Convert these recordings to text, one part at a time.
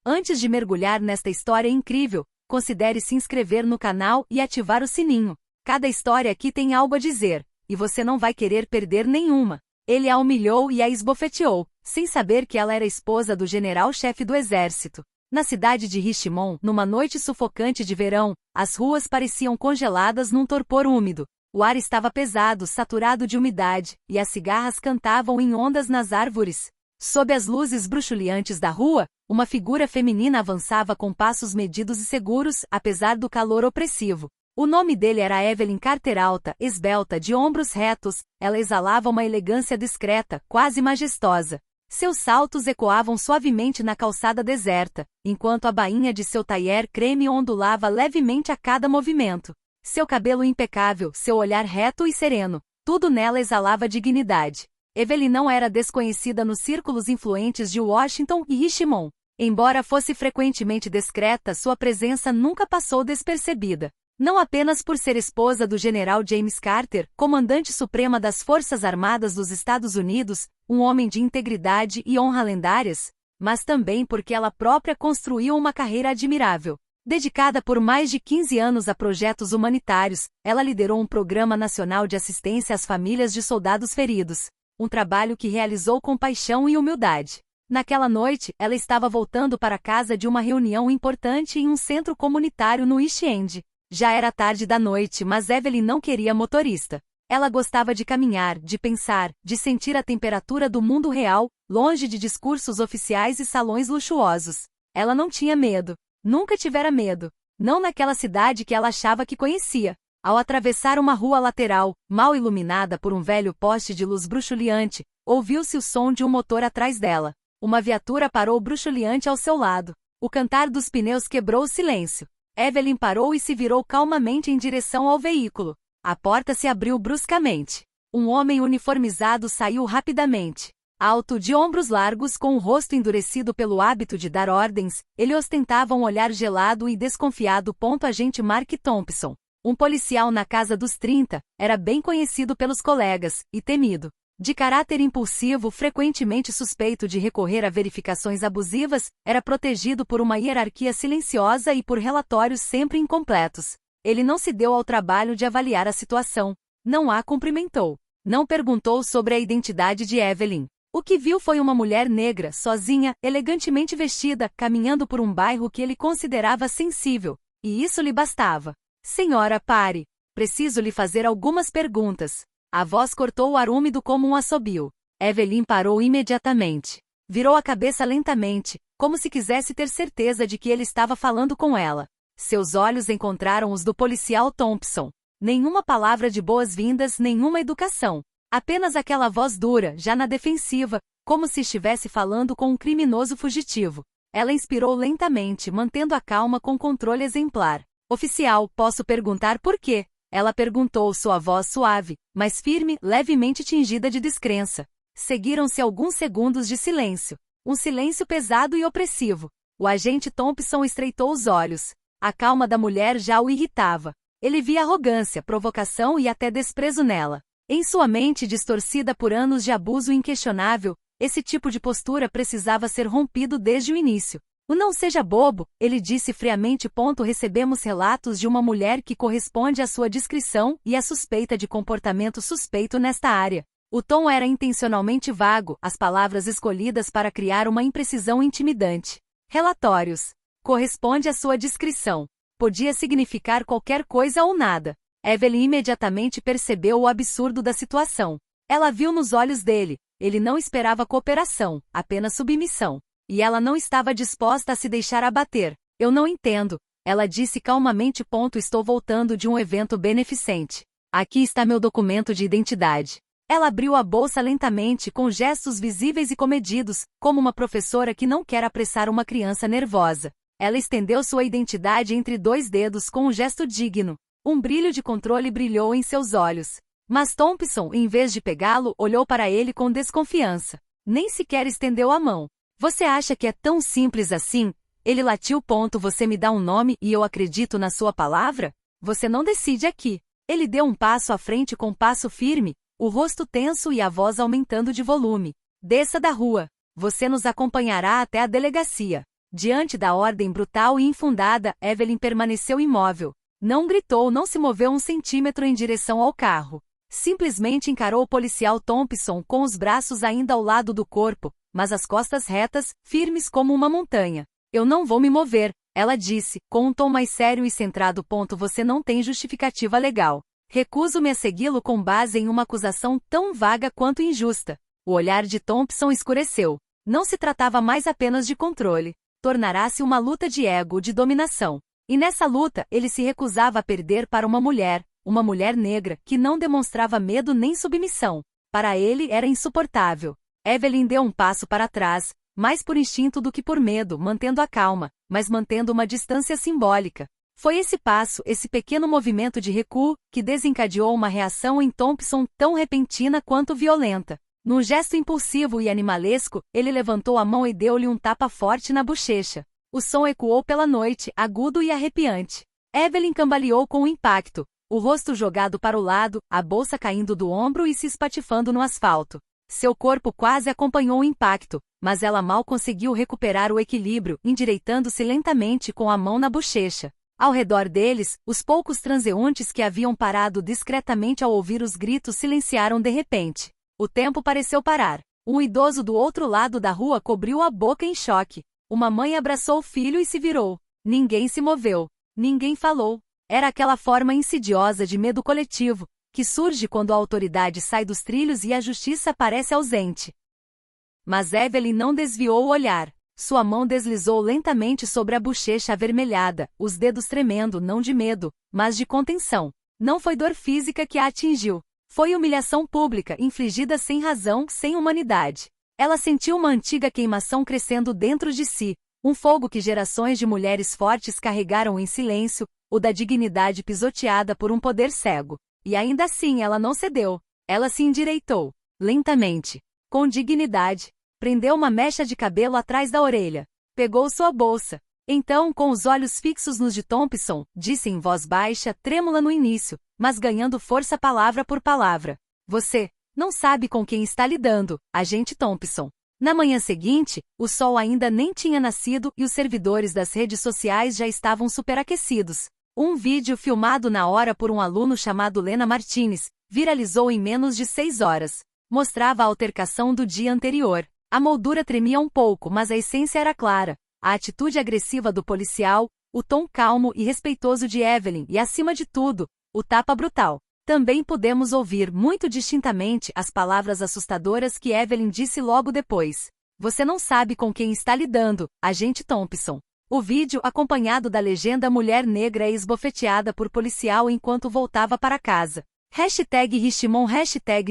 Antes de mergulhar nesta história incrível, considere se inscrever no canal e ativar o sininho. Cada história aqui tem algo a dizer, e você não vai querer perder nenhuma. Ele a humilhou e a esbofeteou, sem saber que ela era esposa do general-chefe do exército. Na cidade de Richmond, numa noite sufocante de verão, as ruas pareciam congeladas num torpor úmido. O ar estava pesado, saturado de umidade, e as cigarras cantavam em ondas nas árvores. Sob as luzes bruxuleantes da rua, uma figura feminina avançava com passos medidos e seguros, apesar do calor opressivo. O nome dele era Evelyn Carter, alta, esbelta, de ombros retos. Ela exalava uma elegância discreta, quase majestosa. Seus saltos ecoavam suavemente na calçada deserta, enquanto a bainha de seu tailleur creme ondulava levemente a cada movimento. Seu cabelo impecável, seu olhar reto e sereno, tudo nela exalava dignidade. Evelyn não era desconhecida nos círculos influentes de Washington e Richmond. Embora fosse frequentemente discreta, sua presença nunca passou despercebida. Não apenas por ser esposa do general James Carter, comandante suprema das Forças Armadas dos Estados Unidos, um homem de integridade e honra lendárias, mas também porque ela própria construiu uma carreira admirável. Dedicada por mais de 15 anos a projetos humanitários, ela liderou um programa nacional de assistência às famílias de soldados feridos. Um trabalho que realizou com paixão e humildade. Naquela noite, ela estava voltando para casa de uma reunião importante em um centro comunitário no East End. Já era tarde da noite, mas Evelyn não queria motorista. Ela gostava de caminhar, de pensar, de sentir a temperatura do mundo real, longe de discursos oficiais e salões luxuosos. Ela não tinha medo. Nunca tivera medo. Não naquela cidade que ela achava que conhecia. Ao atravessar uma rua lateral, mal iluminada por um velho poste de luz bruxuleante, ouviu-se o som de um motor atrás dela. Uma viatura parou bruxuleante ao seu lado. O cantar dos pneus quebrou o silêncio. Evelyn parou e se virou calmamente em direção ao veículo. A porta se abriu bruscamente. Um homem uniformizado saiu rapidamente. Alto, de ombros largos, com o rosto endurecido pelo hábito de dar ordens, ele ostentava um olhar gelado e desconfiado. Agente Mark Thompson. Um policial na casa dos 30, era bem conhecido pelos colegas, e temido. De caráter impulsivo, frequentemente suspeito de recorrer a verificações abusivas, era protegido por uma hierarquia silenciosa e por relatórios sempre incompletos. Ele não se deu ao trabalho de avaliar a situação. Não a cumprimentou. Não perguntou sobre a identidade de Evelyn. O que viu foi uma mulher negra, sozinha, elegantemente vestida, caminhando por um bairro que ele considerava sensível. E isso lhe bastava. Senhora, pare. Preciso lhe fazer algumas perguntas. A voz cortou o ar úmido como um assobio. Evelyn parou imediatamente. Virou a cabeça lentamente, como se quisesse ter certeza de que ele estava falando com ela. Seus olhos encontraram os do policial Thompson. Nenhuma palavra de boas-vindas, nenhuma educação. Apenas aquela voz dura, já na defensiva, como se estivesse falando com um criminoso fugitivo. Ela inspirou lentamente, mantendo a calma com controle exemplar. Oficial, posso perguntar por quê? Ela perguntou, sua voz suave, mas firme, levemente tingida de descrença. Seguiram-se alguns segundos de silêncio. Um silêncio pesado e opressivo. O agente Thompson estreitou os olhos. A calma da mulher já o irritava. Ele via arrogância, provocação e até desprezo nela. Em sua mente distorcida por anos de abuso inquestionável, esse tipo de postura precisava ser rompido desde o início. O não seja bobo, ele disse friamente. Recebemos relatos de uma mulher que corresponde à sua descrição e a suspeita de comportamento suspeito nesta área. O tom era intencionalmente vago, as palavras escolhidas para criar uma imprecisão intimidante. Relatórios. Corresponde à sua descrição. Podia significar qualquer coisa ou nada. Evelyn imediatamente percebeu o absurdo da situação. Ela viu nos olhos dele. Ele não esperava cooperação, apenas submissão. E ela não estava disposta a se deixar abater. Eu não entendo, ela disse calmamente. Estou voltando de um evento beneficente. Aqui está meu documento de identidade. Ela abriu a bolsa lentamente, com gestos visíveis e comedidos, como uma professora que não quer apressar uma criança nervosa. Ela estendeu sua identidade entre dois dedos com um gesto digno. Um brilho de controle brilhou em seus olhos. Mas Thompson, em vez de pegá-lo, olhou para ele com desconfiança. Nem sequer estendeu a mão. Você acha que é tão simples assim? Ele latiu. Você me dá um nome e eu acredito na sua palavra? Você não decide aqui. Ele deu um passo à frente com passo firme, o rosto tenso e a voz aumentando de volume. Desça da rua. Você nos acompanhará até a delegacia. Diante da ordem brutal e infundada, Evelyn permaneceu imóvel. Não gritou, não se moveu um centímetro em direção ao carro. Simplesmente encarou o policial Thompson com os braços ainda ao lado do corpo, mas as costas retas, firmes como uma montanha. Eu não vou me mover, ela disse, com um tom mais sério e centrado. Você não tem justificativa legal. Recuso-me a segui-lo com base em uma acusação tão vaga quanto injusta. O olhar de Thompson escureceu. Não se tratava mais apenas de controle. Tornará-se uma luta de ego, de dominação. E nessa luta, ele se recusava a perder para uma mulher negra, que não demonstrava medo nem submissão. Para ele era insuportável. Evelyn deu um passo para trás, mais por instinto do que por medo, mantendo a calma, mas mantendo uma distância simbólica. Foi esse passo, esse pequeno movimento de recuo, que desencadeou uma reação em Thompson tão repentina quanto violenta. Num gesto impulsivo e animalesco, ele levantou a mão e deu-lhe um tapa forte na bochecha. O som ecoou pela noite, agudo e arrepiante. Evelyn cambaleou com o impacto, o rosto jogado para o lado, a bolsa caindo do ombro e se espatifando no asfalto. Seu corpo quase acompanhou o impacto, mas ela mal conseguiu recuperar o equilíbrio, endireitando-se lentamente com a mão na bochecha. Ao redor deles, os poucos transeuntes que haviam parado discretamente ao ouvir os gritos silenciaram de repente. O tempo pareceu parar. Um idoso do outro lado da rua cobriu a boca em choque. Uma mãe abraçou o filho e se virou. Ninguém se moveu. Ninguém falou. Era aquela forma insidiosa de medo coletivo, que surge quando a autoridade sai dos trilhos e a justiça parece ausente. Mas Evelyn não desviou o olhar. Sua mão deslizou lentamente sobre a bochecha avermelhada, os dedos tremendo não de medo, mas de contenção. Não foi dor física que a atingiu. Foi humilhação pública, infligida sem razão, sem humanidade. Ela sentiu uma antiga queimação crescendo dentro de si, um fogo que gerações de mulheres fortes carregaram em silêncio, o da dignidade pisoteada por um poder cego. E ainda assim ela não cedeu. Ela se endireitou, lentamente, com dignidade, prendeu uma mecha de cabelo atrás da orelha, pegou sua bolsa. Então, com os olhos fixos nos de Thompson, disse em voz baixa, trêmula no início, mas ganhando força palavra por palavra. Você não sabe com quem está lidando, agente Thompson. Na manhã seguinte, o sol ainda nem tinha nascido e os servidores das redes sociais já estavam superaquecidos. Um vídeo filmado na hora por um aluno chamado Lena Martinez viralizou em menos de 6 horas. Mostrava a altercação do dia anterior. A moldura tremia um pouco, mas a essência era clara. A atitude agressiva do policial, o tom calmo e respeitoso de Evelyn e, acima de tudo, o tapa brutal. Também podemos ouvir muito distintamente as palavras assustadoras que Evelyn disse logo depois. Você não sabe com quem está lidando, agente Thompson. O vídeo, acompanhado da legenda mulher negra é esbofeteada por policial enquanto voltava para casa. #Richmond,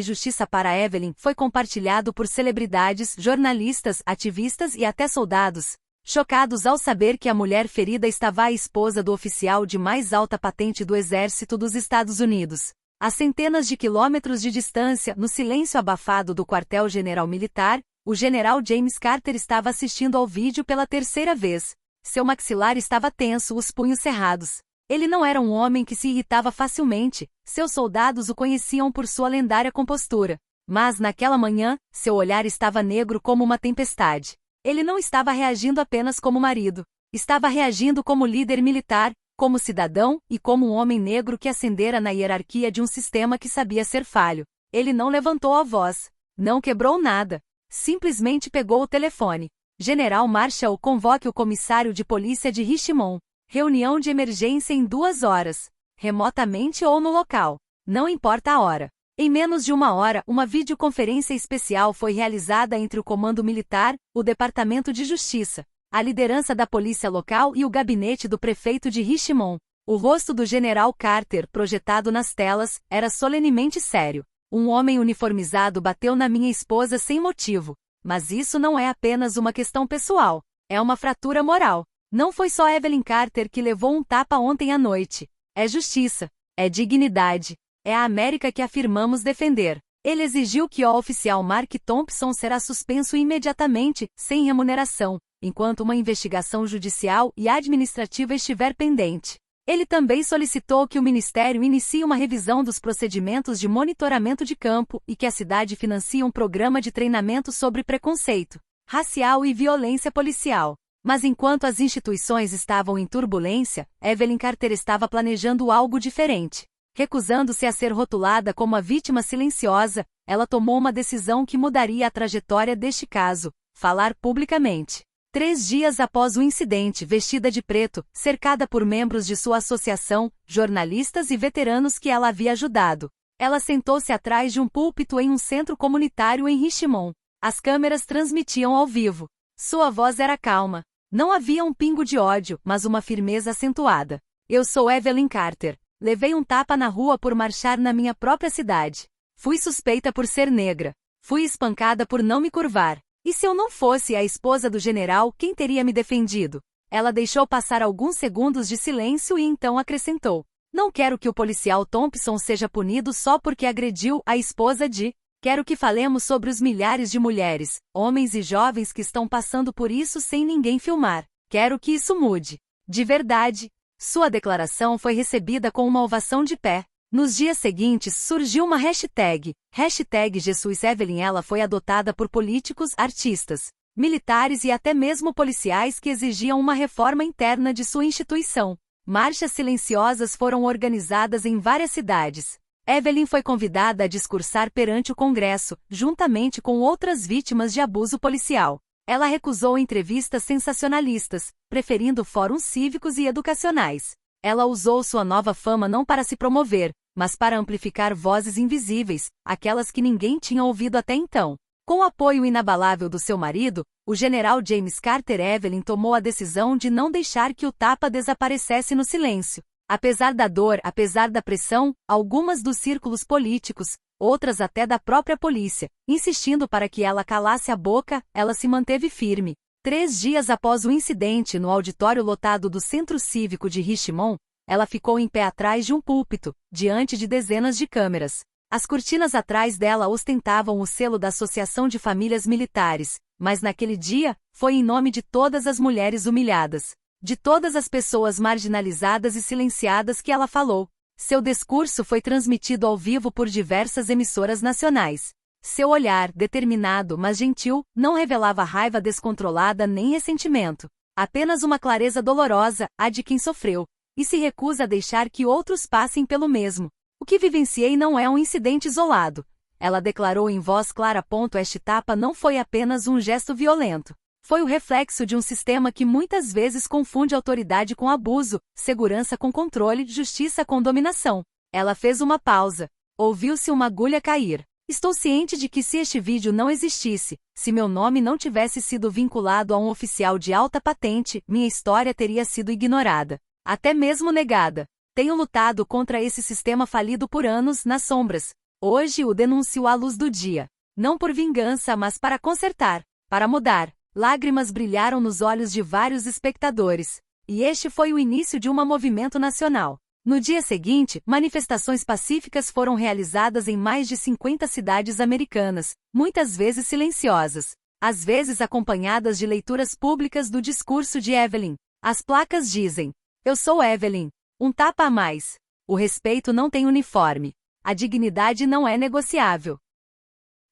#Justiça para Evelyn foi compartilhado por celebridades, jornalistas, ativistas e até soldados. Chocados ao saber que a mulher ferida estava a esposa do oficial de mais alta patente do Exército dos Estados Unidos. A centenas de quilômetros de distância, no silêncio abafado do quartel-general militar, o general James Carter estava assistindo ao vídeo pela terceira vez. Seu maxilar estava tenso, os punhos cerrados. Ele não era um homem que se irritava facilmente, seus soldados o conheciam por sua lendária compostura. Mas naquela manhã, seu olhar estava negro como uma tempestade. Ele não estava reagindo apenas como marido. Estava reagindo como líder militar, como cidadão e como um homem negro que ascendera na hierarquia de um sistema que sabia ser falho. Ele não levantou a voz. Não quebrou nada. Simplesmente pegou o telefone. General Marshall, convoque o comissário de polícia de Richmond. Reunião de emergência em 2 horas. Remotamente ou no local. Não importa a hora. Em menos de 1 hora, uma videoconferência especial foi realizada entre o Comando Militar, o Departamento de Justiça, a liderança da polícia local e o gabinete do prefeito de Richmond. O rosto do general Carter, projetado nas telas, era solenemente sério. Um homem uniformizado bateu na minha esposa sem motivo. Mas isso não é apenas uma questão pessoal. É uma fratura moral. Não foi só Evelyn Carter que levou um tapa ontem à noite. É justiça. É dignidade. É a América que afirmamos defender. Ele exigiu que o oficial Mark Thompson será suspenso imediatamente, sem remuneração, enquanto uma investigação judicial e administrativa estiver pendente. Ele também solicitou que o Ministério inicie uma revisão dos procedimentos de monitoramento de campo e que a cidade financie um programa de treinamento sobre preconceito racial e violência policial. Mas enquanto as instituições estavam em turbulência, Evelyn Carter estava planejando algo diferente. Recusando-se a ser rotulada como a vítima silenciosa, ela tomou uma decisão que mudaria a trajetória deste caso: falar publicamente. 3 dias após o incidente, vestida de preto, cercada por membros de sua associação, jornalistas e veteranos que ela havia ajudado, ela sentou-se atrás de um púlpito em um centro comunitário em Richmond. As câmeras transmitiam ao vivo. Sua voz era calma. Não havia um pingo de ódio, mas uma firmeza acentuada. Eu sou Evelyn Carter. Levei um tapa na rua por marchar na minha própria cidade. Fui suspeita por ser negra. Fui espancada por não me curvar. E se eu não fosse a esposa do general, quem teria me defendido? Ela deixou passar alguns segundos de silêncio e então acrescentou: não quero que o policial Thompson seja punido só porque agrediu a esposa de... Quero que falemos sobre os milhares de mulheres, homens e jovens que estão passando por isso sem ninguém filmar. Quero que isso mude. De verdade. Sua declaração foi recebida com uma ovação de pé. Nos dias seguintes surgiu uma hashtag #JesusEvelyn. Ela foi adotada por políticos, artistas, militares e até mesmo policiais que exigiam uma reforma interna de sua instituição. Marchas silenciosas foram organizadas em várias cidades. Evelyn foi convidada a discursar perante o Congresso, juntamente com outras vítimas de abuso policial. Ela recusou entrevistas sensacionalistas, preferindo fóruns cívicos e educacionais. Ela usou sua nova fama não para se promover, mas para amplificar vozes invisíveis, aquelas que ninguém tinha ouvido até então. Com o apoio inabalável do seu marido, o general James Carter, Evelyn tomou a decisão de não deixar que o tapa desaparecesse no silêncio. Apesar da dor, apesar da pressão, algumas dos círculos políticos, outras até da própria polícia, insistindo para que ela calasse a boca, ela se manteve firme. 3 dias após o incidente no auditório lotado do Centro Cívico de Richmond, ela ficou em pé atrás de um púlpito, diante de dezenas de câmeras. As cortinas atrás dela ostentavam o selo da Associação de Famílias Militares, mas naquele dia, foi em nome de todas as mulheres humilhadas, de todas as pessoas marginalizadas e silenciadas que ela falou. Seu discurso foi transmitido ao vivo por diversas emissoras nacionais. Seu olhar, determinado mas gentil, não revelava raiva descontrolada nem ressentimento. Apenas uma clareza dolorosa, a de quem sofreu, e se recusa a deixar que outros passem pelo mesmo. O que vivenciei não é um incidente isolado. Ela declarou em voz clara. Este tapa não foi apenas um gesto violento. Foi o reflexo de um sistema que muitas vezes confunde autoridade com abuso, segurança com controle, justiça com dominação. Ela fez uma pausa. Ouviu-se uma agulha cair. Estou ciente de que se este vídeo não existisse, se meu nome não tivesse sido vinculado a um oficial de alta patente, minha história teria sido ignorada, até mesmo negada. Tenho lutado contra esse sistema falido por anos, nas sombras. Hoje o denuncio à luz do dia. Não por vingança, mas para consertar, para mudar. Lágrimas brilharam nos olhos de vários espectadores. E este foi o início de um movimento nacional. No dia seguinte, manifestações pacíficas foram realizadas em mais de 50 cidades americanas, muitas vezes silenciosas, às vezes acompanhadas de leituras públicas do discurso de Evelyn. As placas dizem: eu sou Evelyn. Um tapa a mais. O respeito não tem uniforme. A dignidade não é negociável.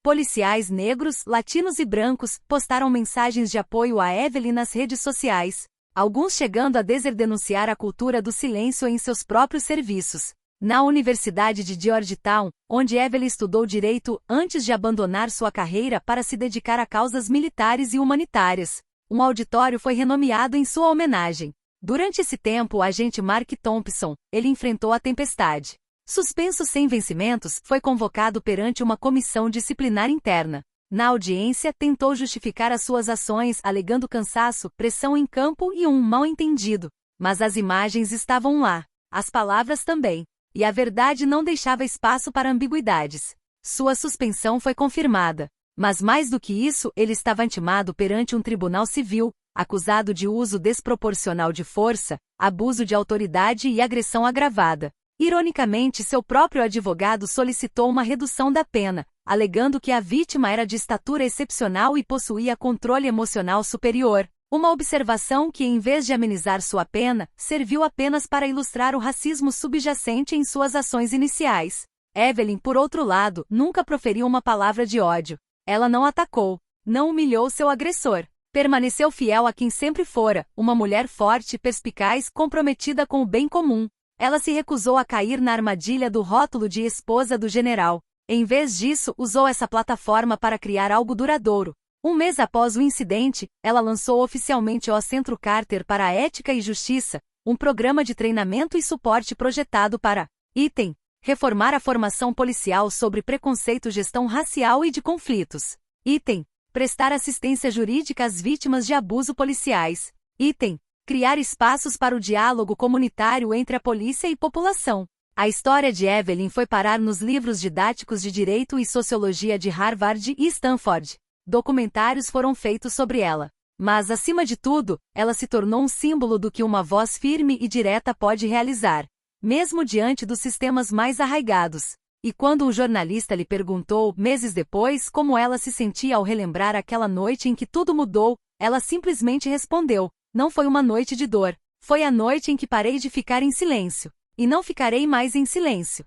Policiais negros, latinos e brancos postaram mensagens de apoio a Evelyn nas redes sociais, alguns chegando a denunciar a cultura do silêncio em seus próprios serviços. Na Universidade de Georgetown, onde Evelyn estudou direito antes de abandonar sua carreira para se dedicar a causas militares e humanitárias, um auditório foi renomeado em sua homenagem. Durante esse tempo, o agente Mark Thompson, ele enfrentou a tempestade. Suspenso sem vencimentos, foi convocado perante uma comissão disciplinar interna. Na audiência, tentou justificar as suas ações, alegando cansaço, pressão em campo e um mal-entendido. Mas as imagens estavam lá, as palavras também, e a verdade não deixava espaço para ambiguidades. Sua suspensão foi confirmada. Mas mais do que isso, ele estava intimado perante um tribunal civil, acusado de uso desproporcional de força, abuso de autoridade e agressão agravada. Ironicamente, seu próprio advogado solicitou uma redução da pena, alegando que a vítima era de estatura excepcional e possuía controle emocional superior. Uma observação que, em vez de amenizar sua pena, serviu apenas para ilustrar o racismo subjacente em suas ações iniciais. Evelyn, por outro lado, nunca proferiu uma palavra de ódio. Ela não atacou, não humilhou seu agressor. Permaneceu fiel a quem sempre fora, uma mulher forte, perspicaz, comprometida com o bem comum. Ela se recusou a cair na armadilha do rótulo de esposa do general. Em vez disso, usou essa plataforma para criar algo duradouro. Um mês após o incidente, ela lançou oficialmente o Centro Carter para a Ética e Justiça, um programa de treinamento e suporte projetado para item. Reformar a formação policial sobre preconceito, gestão racial e de conflitos. Item. Prestar assistência jurídica às vítimas de abuso policiais. Item. Criar espaços para o diálogo comunitário entre a polícia e população. A história de Evelyn foi parar nos livros didáticos de Direito e Sociologia de Harvard e Stanford. Documentários foram feitos sobre ela. Mas, acima de tudo, ela se tornou um símbolo do que uma voz firme e direta pode realizar, mesmo diante dos sistemas mais arraigados. E quando um jornalista lhe perguntou, meses depois, como ela se sentia ao relembrar aquela noite em que tudo mudou, ela simplesmente respondeu: não foi uma noite de dor, foi a noite em que parei de ficar em silêncio. E não ficarei mais em silêncio.